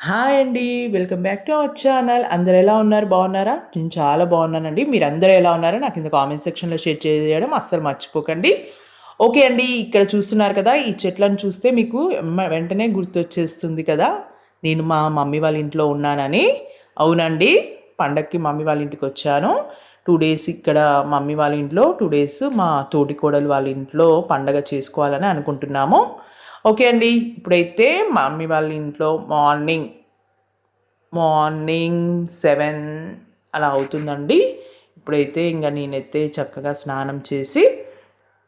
Hi అండి. Welcome back to our channel. అందరూ ఎలా ఉన్నారు? బాగున్నారా? నేను చాలా బాగున్నానండి. మీరందరూ ఎలా ఉన్నారో నాకు కింద కామెంట్ సెక్షన్‌లో షేర్ చేయడం అస్సలు మర్చిపోకండి. ఓకే అండి. ఇక్కడ చూస్తున్నారు కదా! ఈ చెట్లను చూస్తే మీకు వెంటనే గుర్తొచ్చేస్తుంది కదా! నేను మా మమ్మీ వాళ్ళ ఇంట్లో ఉన్నానని. అవునండి. పండగకి మమ్మీ వాళ్ళ ఇంటికొచ్చాను. 2 డేస్ ఇక్కడ మమ్మీ వాళ్ళ ఇంట్లో, 2 డేస్ మా తోటికోడలు వాళ్ళ ఇంట్లో పండగ చేసుకోవాలని అనుకుంటున్నాము. ఓకే అండి. ఇప్పుడైతే మా మమ్మీ వాళ్ళ ఇంట్లో మార్నింగ్ 7 అలా అవుతుందండి. ఇప్పుడైతే నేనైతే చక్కగా స్నానం చేసి,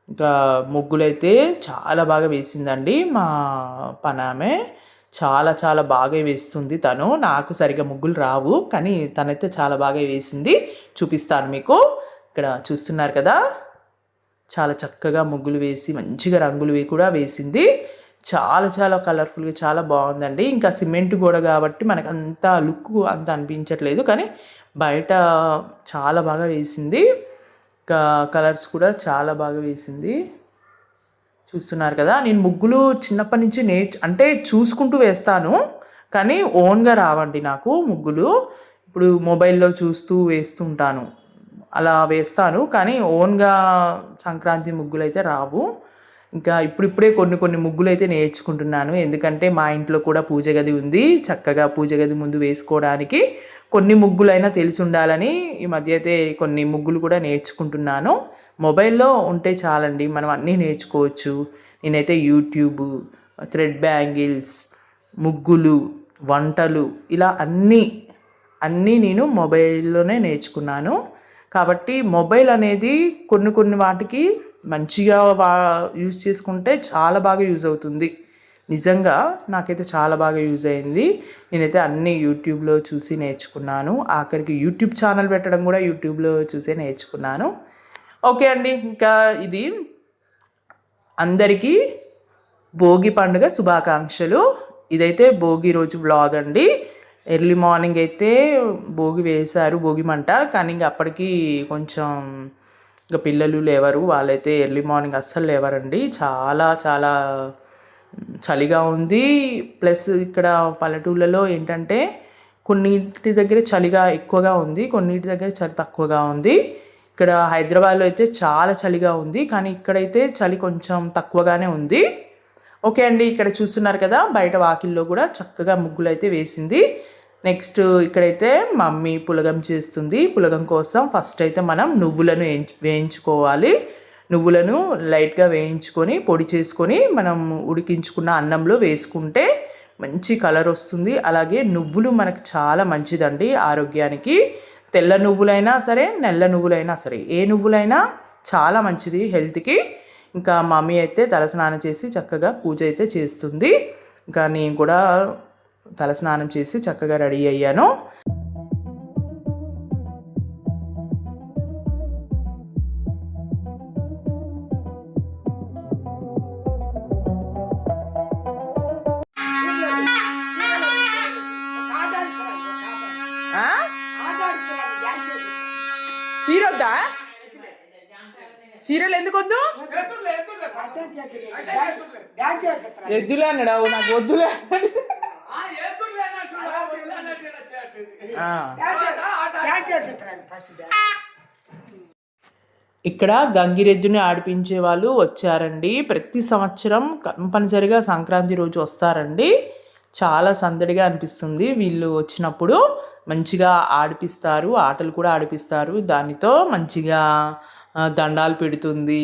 ఇంకా ముగ్గులైతే చాలా బాగా వేసిందండి మా పనామె. చాలా చాలా బాగా వేస్తుంది తను. నాకు సరిగ్గా ముగ్గులు రావు. కానీ తనైతే చాలా బాగా వేసింది. చూపిస్తాను మీకు. ఇక్కడ చూస్తున్నారు కదా! చాలా చక్కగా ముగ్గులు వేసి మంచిగా రంగులు కూడా వేసింది. చాలా చాలా కలర్ఫుల్‌గా చాలా బాగుందండి. ఇంకా సిమెంట్ గోడ కాబట్టి మనకు అంత లుక్ అంత అనిపించట్లేదు. కానీ బయట చాలా బాగా వేసింది. ఇంకా కలర్స్ కూడా చాలా బాగా వేసింది. చూస్తున్నారు కదా! నేను ముగ్గులు చిన్నప్పటి నుంచి అంటే చూసుకుంటూ వేస్తాను. కానీ ఓన్‌గా రావండి నాకు ముగ్గులు. ఇప్పుడు మొబైల్‌లో చూస్తూ వేస్తుంటాను. అలా వేస్తాను. కానీ ఓన్‌గా సంక్రాంతి ముగ్గులైతే రావు. ఇంకా ఇప్పుడిప్పుడే కొన్ని ముగ్గులైతే నేర్చుకుంటున్నాను. ఎందుకంటే మా ఇంట్లో కూడా పూజ గది ఉంది. చక్కగా పూజ గది ముందు వేసుకోవడానికి కొన్ని ముగ్గులైనా తెలిసుండాలని ఈ మధ్య అయితే కొన్ని ముగ్గులు కూడా నేర్చుకుంటున్నాను. మొబైల్‌లో ఉంటే చాలండి. మనం అన్నీ నేర్చుకోవచ్చు. నేనైతే యూట్యూబ్, థ్రెడ్ బ్యాంగిల్స్, ముగ్గులు, వంటలు ఇలా అన్నీ నేను మొబైల్‌లోనే నేర్చుకున్నాను. కాబట్టి మొబైల్ అనేది కొన్ని వాటికి మంచిగా యూజ్ చేసుకుంటే చాలా బాగా యూజ్ అవుతుంది. నిజంగా నాకైతే చాలా బాగా యూజ్ అయింది. నేనైతే అన్నీ యూట్యూబ్‌లో చూసి నేర్చుకున్నాను. ఆఖరికి యూట్యూబ్ ఛానల్ పెట్టడం కూడా యూట్యూబ్‌లో చూసే నేర్చుకున్నాను. ఓకే అండి. ఇంకా ఇది అందరికీ భోగి పండుగ శుభాకాంక్షలు. ఇదైతే భోగి రోజు వ్లాగ్ అండి. ఎర్లీ మార్నింగ్ అయితే భోగి వేశారు, భోగి మంట. కానీ అప్పటికి కొంచెం పిల్లలు లేవరు. వాళ్ళైతే ఎర్లీ మార్నింగ్ అస్సలు లేవరండి. చాలా చాలా చలిగా ఉంది. ప్లస్ ఇక్కడ పల్లెటూళ్ళలో ఏంటంటే కొన్నింటి దగ్గర చలిగా ఎక్కువగా ఉంది, కొన్నింటి దగ్గర చలి తక్కువగా ఉంది. ఇక్కడ హైదరాబాద్లో అయితే చాలా చలిగా ఉంది. కానీ ఇక్కడైతే చలి కొంచెం తక్కువగానే ఉంది. ఓకే అండి. ఇక్కడ చూస్తున్నారు కదా! బయట వాకిల్లో కూడా చక్కగా ముగ్గులు అయితే వేసింది. నెక్స్ట్ ఇక్కడైతే మమ్మీ పులగం చేస్తుంది. పులగం కోసం ఫస్ట్ అయితే మనం నువ్వులను వేయించుకోవాలి. నువ్వులను లైట్గా వేయించుకొని పొడి చేసుకొని మనం ఉడికించుకున్న అన్నంలో వేసుకుంటే మంచి కలర్ వస్తుంది. అలాగే నువ్వులు మనకు చాలా మంచిదండి ఆరోగ్యానికి. తెల్ల నువ్వులైనా సరే, నల్ల నువ్వులైనా సరే, ఏ నువ్వులైనా చాలా మంచిది హెల్త్కి. ఇంకా మమ్మీ అయితే తలస్నానం చేసి చక్కగా పూజ అయితే చేస్తుంది. ఇంకా నేను కూడా తలస్నానం చేసి చక్కగా రెడీ అయ్యాను. చీరొద్దా? చీరలు ఎందుకు వద్దు? ఎద్దులే అన్నాడు. నాకు వద్దులే. ఇక్కడ గంగిరెద్దుని ఆడిపించే వాళ్ళు వచ్చారండి. ప్రతి సంవత్సరం కంపల్సరిగా సంక్రాంతి రోజు వస్తారండి. చాలా సందడిగా అనిపిస్తుంది వీళ్ళు వచ్చినప్పుడు. మంచిగా ఆడిపిస్తారు, ఆటలు కూడా ఆడిపిస్తారు. దానితో మంచిగా దండాలు పెడుతుంది.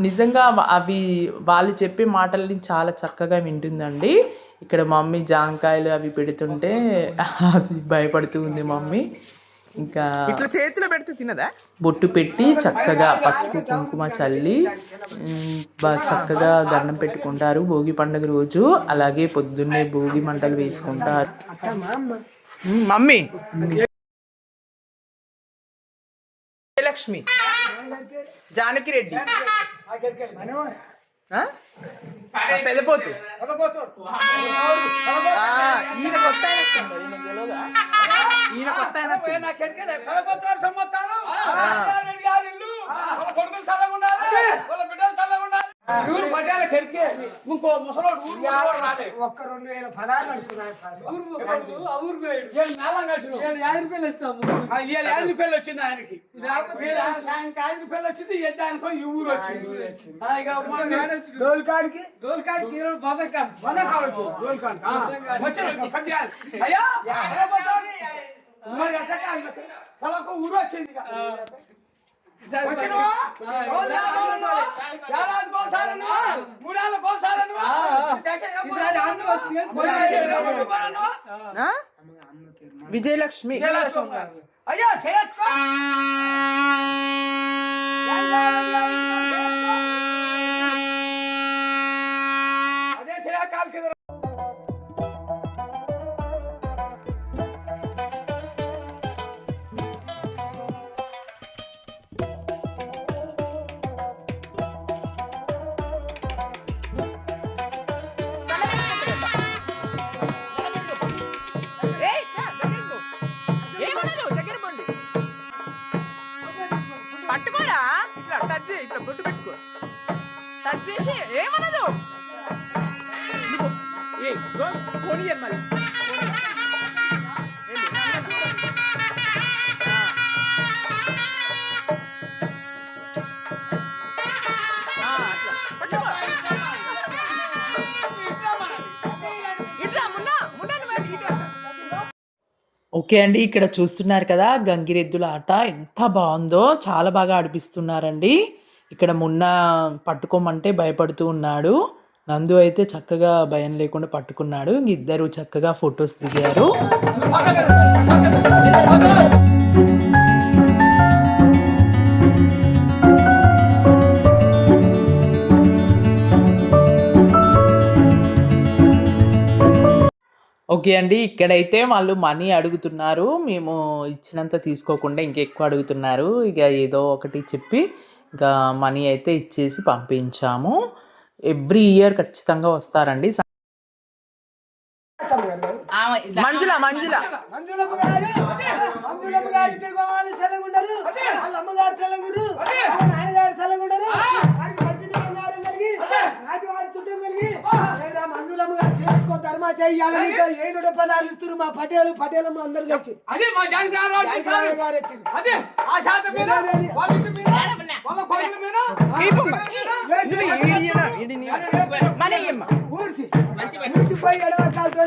నిజంగా అవి వాళ్ళు చెప్పే మాటల్ని చాలా చక్కగా వింటుందండి. ఇక్కడ మమ్మీ జాంకాయలు అవి పెడుతుంటే అది భయపడుతూ ఉంది మమ్మీ. ఇంకా ఇట్లా చేతిలో పెడితే తినదా? బొట్టు పెట్టి చక్కగా పసుపు కుంకుమ చల్లి చక్కగా దండం పెట్టుకుంటారు భోగి పండుగ రోజు. అలాగే పొద్దున్నే భోగి మంటలు వేసుకుంటారు. మమ్మీ లక్ష్మి, జానకి రెడ్డి, పెదపోతు, ఈయన కొత్త కెరికి ఇంకో ముసలోడు ఊరు రాలే ఒక్క 2000 పదాలు అనుకున్నాను రూపాయలు వచ్చింది ఆయనకి 5 రూపాయలు వచ్చింది దానికో ఈ ఊరు వచ్చింది డోల్కాడికి అయ్యా మరి తలకు ఊరు వచ్చింది విజయలక్ష్మి అయ్యా చేయొచ్చుకో అదే శ్రీకాల్ కింద పట్టుకోరా ఇట్లా టచ్ చేయి ఇట్లా బొట్టు పెట్టుకో టచ్ చేసి ఏమనదు పోనీ మళ్ళీ ఓకే అండి, ఇక్కడ చూస్తున్నారు కదా గంగిరెద్దుల ఆట ఎంత బాగుందో, చాలా బాగా ఆడిపిస్తున్నారండి. ఇక్కడ మున్న పట్టుకోమంటే భయపడుతూ ఉన్నాడు, నందు అయితే చక్కగా భయం లేకుండా పట్టుకున్నాడు. ఇద్దరు చక్కగా ఫొటోస్ దిగారు. ఓకే అండి, ఇక్కడైతే వాళ్ళు మనీ అడుగుతున్నారు, మేము ఇచ్చినంత తీసుకోకుండా ఇంకెక్కువ అడుగుతున్నారు. ఇక ఏదో ఒకటి చెప్పి ఇంకా మనీ అయితే ఇచ్చేసి పంపించాము. ఎవ్రీ ఇయర్ ఖచ్చితంగా వస్తారండి. మంజుల మంజుల మంజులమ్మ గారు ఇద్దరు కావాలి సెలగుండరు, వాళ్ళ అమ్మగారు సెలగురు, నాన్నగారు సెలగుండరు, నాటి వారి చుట్టం కలిగి మంజులమ్మ గారు చేసుకో ధర్మా చెయ్యాలని 7 పదాలు ఇస్తారు మా పటేలమ్మ అందరు వచ్చి అదే మా జానకి గారు వచ్చింది. ఊడ్చిపోయి ఎడవకాలతో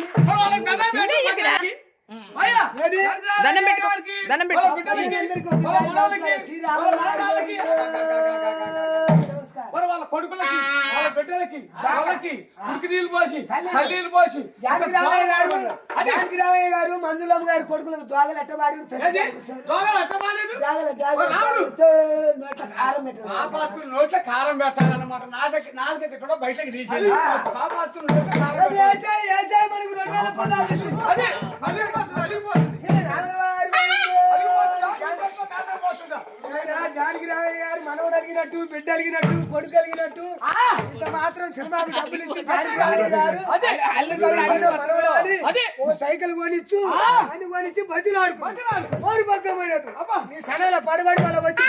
వాళ్ళ కొడుకులకి వాళ్ళ బిడ్డలకి వాళ్ళకి ఉరికి నీళ్ళు పోసి చల్లీళ్ళు పోసి జానకి రామయ్య గారు మంజులమ్మ గారి కొడుకులకు దోగలు ఎట్టబాడి నోట్ల కారం పెట్టాలన్నమాట. నాలుగైతే కూడా బయటకి తీసేది మనకు 2000 పదాలు జానకి రామయ్య గారు మనవడు అలిగినట్టు, బిడ్డ అలిగినట్టు, కొడుకు అలిగినట్టు ఇంత మాత్రం సినిమాకు డబ్బులు ఇచ్చి జానకి రామయ్య గారు మనవడు అని ఓ సైకిల్ కొనిచ్చు అన్ని కొనిచ్చి బజ్జీలు ఆడుకో ఓరి పక్కమైన నీ సనాల పడబడి వాళ్ళ వచ్చి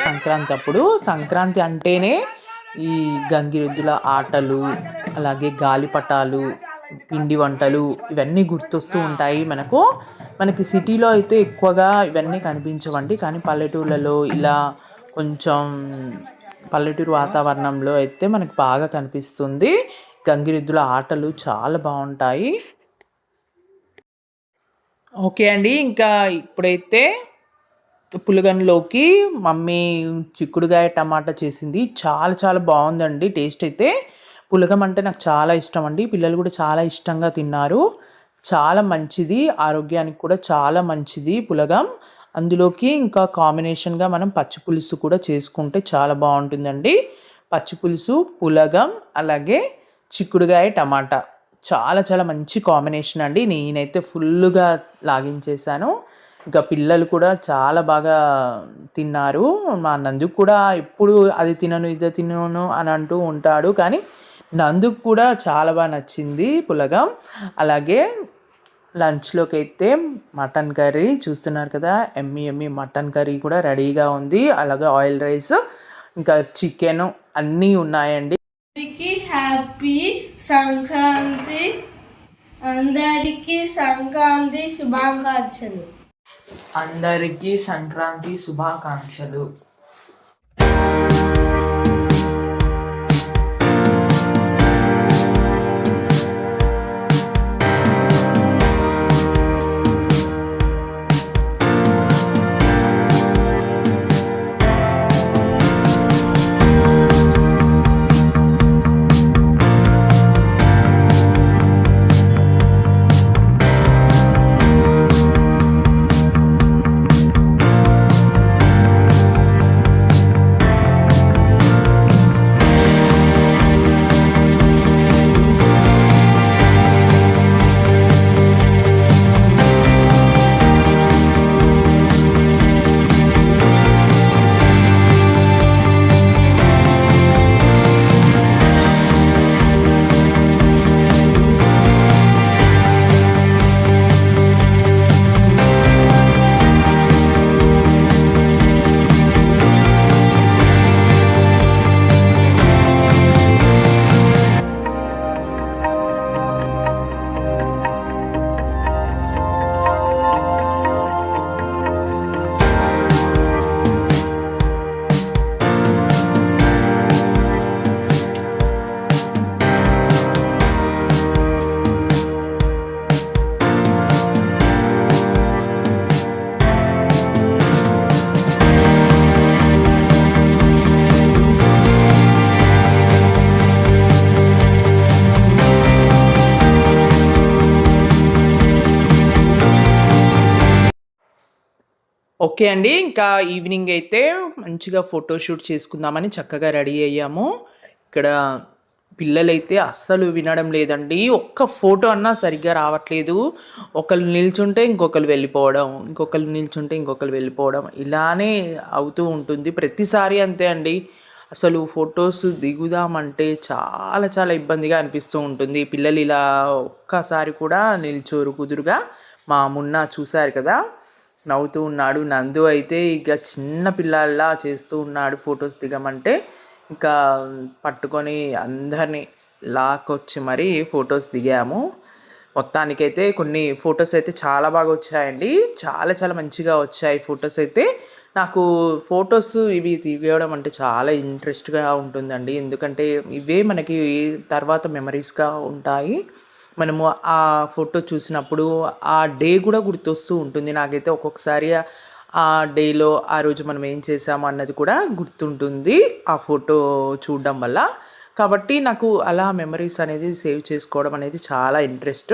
సంక్రాంతి అప్పుడు, సంక్రాంతి అంటేనే ఈ గంగిరెద్దుల ఆటలు, అలాగే గాలిపటాలు, పిండి వంటలు ఇవన్నీ గుర్తొస్తూ ఉంటాయి మనకి సిటీలో అయితే ఎక్కువగా ఇవన్నీ కనిపించవండి, కానీ పల్లెటూళ్ళలో ఇలా కొంచెం పల్లెటూరు వాతావరణంలో అయితే మనకు బాగా కనిపిస్తుంది. గంగిరెద్దుల ఆటలు చాలా బాగుంటాయి. ఓకే అండి, ఇంకా ఇప్పుడైతే పులగన్లోకి మమ్మీ చిక్కుడుగాయ టమాటా చేసింది, చాలా చాలా బాగుందండి టేస్ట్ అయితే. పులగం అంటే నాకు చాలా ఇష్టం అండి, పిల్లలు కూడా చాలా ఇష్టంగా తిన్నారు. చాలా మంచిది, ఆరోగ్యానికి కూడా చాలా మంచిది పులగం. అందులోకి ఇంకా కాంబినేషన్గా మనం పచ్చి పులుసు కూడా చేసుకుంటే చాలా బాగుంటుందండి. పచ్చిపులుసు, పులగం, అలాగే చిక్కుడుగాయ టమాటా. చాలా చాలా మంచి కాంబినేషన్ అండి. నేనైతే ఫుల్గా లాగించేశాను. ఇంకా పిల్లలు కూడా చాలా బాగా తిన్నారు. మా నందుకు కూడా ఎప్పుడు అది తినను ఇది తినను అని అంటూ ఉంటాడు, కానీ నందుకు కూడా చాలా బాగా నచ్చింది పులగం. అలాగే లంచ్లోకి అయితే మటన్ కర్రీ చూస్తున్నారు కదా, ఎమ్మి మటన్ కర్రీ కూడా రెడీగా ఉంది. అలాగే ఆయిల్ రైస్, ఇంకా చికెన్ అన్నీ ఉన్నాయండి. హ్యాపీ సంక్రాంతి, అందరికీ సంక్రాంతి శుభాకాంక్షలు. అందరికీ సంక్రాంతి శుభాకాంక్షలు. ఓకే అండి, ఇంకా ఈవినింగ్ అయితే మంచిగా ఫోటోషూట్ చేసుకుందామని చక్కగా రెడీ అయ్యాము. ఇక్కడ పిల్లలైతే అస్సలు వినడం లేదండి. ఒక్క ఫోటో అన్నా సరిగ్గా రావట్లేదు. ఒకళ్ళు నిల్చుంటే ఇంకొకరు వెళ్ళిపోవడం, ఇంకొకరు నిల్చుంటే ఇంకొకరు వెళ్ళిపోవడం, ఇలానే అవుతూ ఉంటుంది ప్రతిసారి. అంతే అండి, అసలు ఫొటోస్ దిగుదామంటే చాలా చాలా ఇబ్బందిగా అనిపిస్తూ ఉంటుంది. పిల్లలు ఇలా ఒక్కసారి కూడా నిల్చోరు కుదురుగా. మా మున్నా చూశారు కదా, నవ్వుతూ ఉన్నాడు. నందు అయితే ఇక చిన్న పిల్లల్లా చేస్తూ ఉన్నాడు. ఫొటోస్ దిగమంటే ఇంకా పట్టుకొని అందరినీ లాక్కొచ్చి మరీ ఫొటోస్ దిగాము. మొత్తానికైతే కొన్ని ఫొటోస్ అయితే చాలా బాగా వచ్చాయండి. చాలా చాలా మంచిగా వచ్చాయి ఫొటోస్ అయితే. నాకు ఫొటోస్ ఇవి తీయడం అంటే చాలా ఇంట్రెస్ట్గా ఉంటుందండి. ఎందుకంటే ఇవే మనకి తర్వాత మెమరీస్గా ఉంటాయి. మనము ఆ ఫోటో చూసినప్పుడు ఆ డే కూడా గుర్తొస్తూ ఉంటుంది. నాకైతే ఒక్కొక్కసారి ఆ డేలో ఆ రోజు మనం ఏం చేసాము అన్నది కూడా గుర్తుంటుంది ఆ ఫోటో చూడడం వల్ల. కాబట్టి నాకు అలా మెమరీస్ అనేది సేవ్ చేసుకోవడం అనేది చాలా ఇంట్రెస్ట్.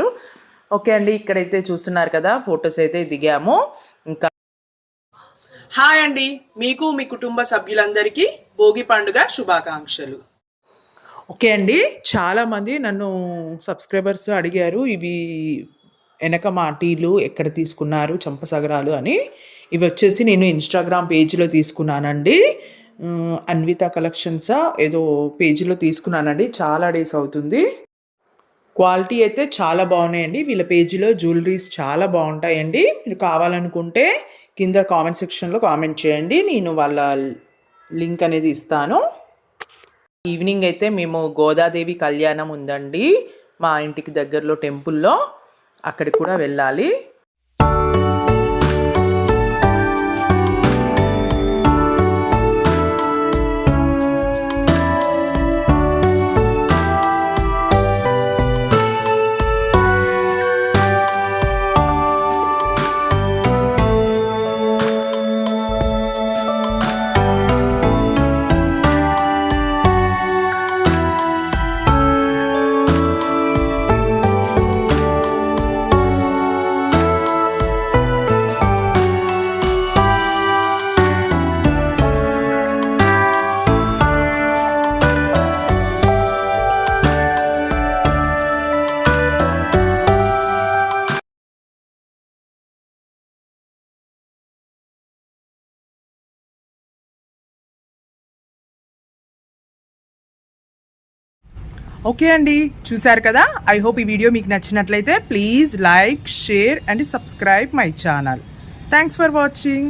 ఓకే అండి, ఇక్కడైతే చూస్తున్నారు కదా ఫొటోస్ అయితే దిగాము. ఇంకా హాయ్ అండి, మీకు మీ కుటుంబ సభ్యులందరికీ భోగి పండుగ శుభాకాంక్షలు. ఓకే అండి, చాలామంది నన్ను సబ్స్క్రైబర్స్ అడిగారు ఇవి వెనక మాటీలు ఎక్కడ తీసుకున్నారు చంపసగరాలు అని. ఇవి వచ్చేసి నేను ఇన్స్టాగ్రామ్ పేజీలో తీసుకున్నానండి. అన్విత కలెక్షన్సా ఏదో పేజీలో తీసుకున్నానండి. చాలా డేస్ అవుతుంది. క్వాలిటీ అయితే చాలా బాగున్నాయండి. వీళ్ళ పేజీలో జ్యువెలరీస్ చాలా బాగుంటాయండి. మీరు కావాలనుకుంటే కింద కామెంట్ సెక్షన్లో కామెంట్ చేయండి, నేను వాళ్ళ లింక్ అనేది ఇస్తాను. ఈవినింగ్ అయితే మేము గోదాదేవి కళ్యాణం ఉందండి మా ఇంటికి దగ్గరలో టెంపుల్లో, అక్కడికి కూడా వెళ్ళాలి. ఓకే అండి, చూశారు కదా. ఐ హోప్ ఈ వీడియో మీకు నచ్చినట్లయితే please like, share and subscribe my channel. Thanks for watching.